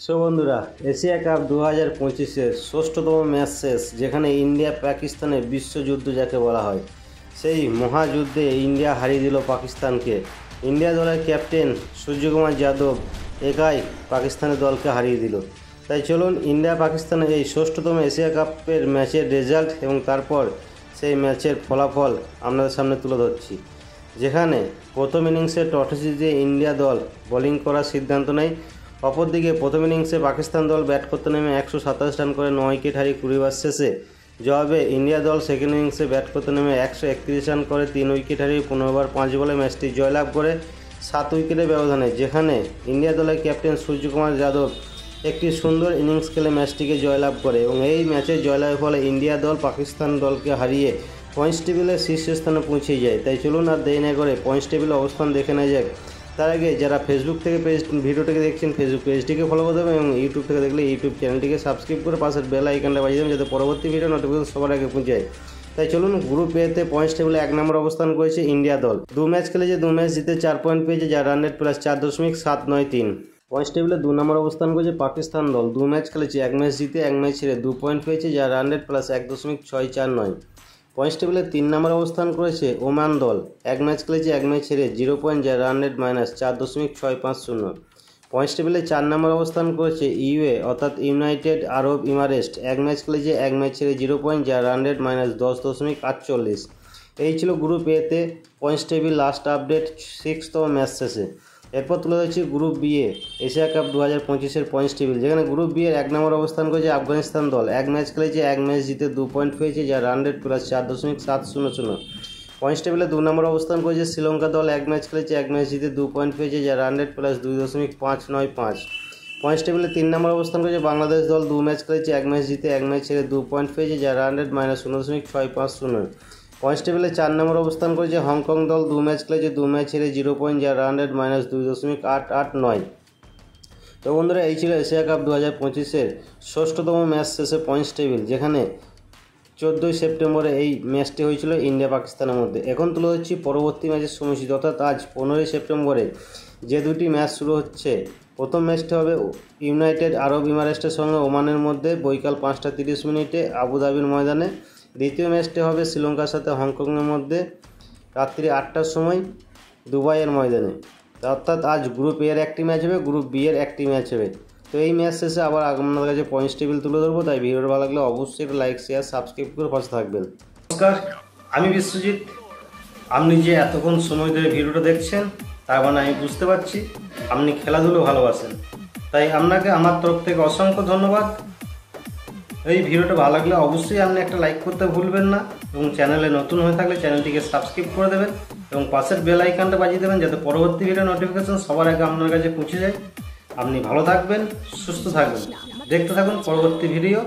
So বন্ধুরা, Asia cup 2025-এর ষষ্ঠতম match শেষ, যেখানে ইন্ডিয়া পাকিস্তানের বিশ্বযুদ্ধ যাকে বলা হয়, সেই মহাযুদ্ধে ইন্ডিয়া হারিয়ে দিল পাকিস্তানকে। ইন্ডিয়া দলের ক্যাপ্টেন সূর্যকুমার যাদব একাই পাকিস্তানের দলকে হারিয়ে দিল। তাই চলুন ইন্ডিয়া পাকিস্তানের এই ষষ্ঠতম এশিয়া কাপের ম্যাচের রেজাল্ট এবং তারপর সেই ম্যাচের ফলাফল আপনাদের সামনে তুলে ধরছি। যেখানে প্রথম ইনিংসে টস জিতে ইন্ডিয়া দল বোলিং করার সিদ্ধান্ত নেয়। অপরদিকে প্রথম ইনিংসে পাকিস্তান দল ব্যাট করতে নেমে 127 রান করে 9 উইকেট হারিয়ে 20 ওভার শেষে জবাবে ইন্ডিয়া দল সেকেন্ড ইনিংসে ব্যাট করতে নেমে 131 রান করে 3 উইকেট হারিয়ে 15 ওভার 5 বলে ম্যাচটি জয়লাভ করে 7 উইকেটের ব্যবধানে। যেখানে ইন্ডিয়া দলের ক্যাপ্টেন সূর্যকুমার যাদব একটি সুন্দর ইনিংস খেলে ম্যাচটিকে জয়লাভ করে এবং এই ম্যাচের জয়লাভের ফলে ইন্ডিয়া দল পাকিস্তান দলকে হারিয়ে পয়েন্টস টেবিলের শীর্ষস্থানে পৌঁছে যায়। তাই চলুন আর দেরি না করে পয়েন্টস টেবিলের অবস্থান দেখে নেওয়া যাক। তার আগে যারা ফেসবুক থেকে ভিডিওটিকে দেখছেন, ফেসবুক পেজটিকে ফলো করে দেবেন এবং ইউটিউব থেকে দেখলে ইউটিউব চ্যানেলটিকে সাবস্ক্রাইব করে পাশের বেল আইকনটা বাজিয়ে দেবেন, যাতে পরবর্তী ভিডিও নোটিফিকেশন সবার আগে পৌঁছায়। তাই চলুন, গ্রুপ এতে পয়েন্টস টেবিলে 1 নম্বর অবস্থান করেছে ইন্ডিয়া দল। 2 ম্যাচ খেলেছে, 2 ম্যাচ জিতে 4 পয়েন্ট পেয়েছে, যার রান রেট প্লাস 4.793। পয়েন্টস টেবিলে 2 নম্বর অবস্থান করেছে পাকিস্তান দল। 2 ম্যাচ খেলেছে, 1 ম্যাচ জিতে 1 ম্যাচ ছেড়ে 2 পয়েন্ট পেয়েছে, যার রান রেট প্লাস 1.649। পয়েন্টস টেবিলে 3 নম্বর অবস্থান করেছে ওমান দল। 1 ম্যাচ খেলেছে, 1 ম্যাচ ছেড়ে 0 পয়েন্ট, যার রান রেট মাইনাস 4.650। পয়েন্টস টেবিলে 4 নম্বর অবস্থান করেছে ইউএ অর্থাৎ ইউনাইটেড আরব ইমারেটস। 1 ম্যাচ খেলেছে, 1 ম্যাচ ছেড়ে 0 পয়েন্ট, যার রান রেট মাইনাস 10.48। এই ছিল গ্রুপ এতে পয়েন্টস টেবিল লাস্ট আপডেট 6তম ম্যাচ শেষে। এরপর তুলে ধরছি গ্রুপ বি এ এশিয়া কাপ 2025-এর পয়েন্টস টেবিল, যেখানে গ্রুপ বি এর 1 নম্বর অবস্থান করেছে আফগানিস্তান দল। 1 ম্যাচ খেলেছে, 1 ম্যাচ জিতে 2 পয়েন্ট পেয়েছে, যার রান রেট প্লাস 4.700। পয়েন্টস টেবিলে 2 নম্বর অবস্থান করেছে শ্রীলঙ্কা দল। 1 ম্যাচ খেলেছে, 1 ম্যাচ জিতে 2 পয়েন্ট পেয়েছে, যার রান রেট প্লাস 2.595। পয়েন্টস টেবিলে 3 নম্বর অবস্থান করেছে বাংলাদেশ দল। 2 ম্যাচ খেলেছে, 1 ম্যাচ জিতে 1 ম্যাচ ছেড়ে 2 পয়েন্ট পেয়েছে, যার রান রেট মাইনাস 0.650। পয়েন্টস টেবিলে 4 নম্বর অবস্থান করেছে হংকং দল। 2 ম্যাচ খেলেছে, 2 ম্যাচ ছেড়ে 0 পয়েন্ট, যার রান রেট মাইনাস 2.889। তো বন্ধুরা, এই ছিল এশিয়া কাপ 2025-এর ষষ্ঠতম ম্যাচ শেষে পয়েন্টস টেবিল, যেখানে 14ই সেপ্টেম্বরে এই ম্যাচটি হয়েছিল ইন্ডিয়া পাকিস্তানের মধ্যে। এখন তুলে হচ্ছে পরবর্তী ম্যাচের সময়সূচি, অর্থাৎ আজ 15ই সেপ্টেম্বরে যে দুটি ম্যাচ শুরু হচ্ছে। প্রথম ম্যাচটি হবে ইউনাইটেড আরব ইমারেটসের সঙ্গে ওমানের মধ্যে বিকাল 5টা 30 আবুধাবির ময়দানে। দ্বিতীয় ম্যাচটি হবে শ্রীলঙ্কার সাথে হংকংয়ের মধ্যে রাত্রি 8টার সময় দুবাইয়ের ময়দানে। অর্থাৎ আজ গ্রুপ এর একটি ম্যাচ হবে, গ্রুপ বি এর একটি ম্যাচ হবে। তো এই ম্যাচ শেষে আবার আপনাদের কাছে পয়েন্টস টেবিল তুলে ধরবো। তাই ভিডিওটা ভালো লাগলে অবশ্যই লাইক, শেয়ার, সাবস্ক্রাইব করে পাশে থাকবেন। নমস্কার, আমি বিশ্বজিৎ। আপনি যে এতক্ষণ সময় ধরে ভিডিওটা দেখছেন, তার মানে আমি বুঝতে পারছি আপনি খেলাধুলো ভালোবাসেন। তাই আপনাকে আমার তরফ থেকে অসংখ্য ধন্যবাদ। এই ভিডিওটা ভালো লাগলে অবশ্যই আপনি একটা লাইক করতে ভুলবেন না এবং চ্যানেলে নতুন হয়ে থাকলে চ্যানেলটিকে সাবস্ক্রাইব করে দেবেন এবং পাশের বেল আইকনটা বাজিয়ে দেবেন, যাতে পরবর্তী ভিডিও নোটিফিকেশন সবার আগে আপনার কাছে পৌঁছে যায়। আপনি ভালো থাকবেন, সুস্থ থাকবেন, দেখতে থাকুন পরবর্তী ভিডিও।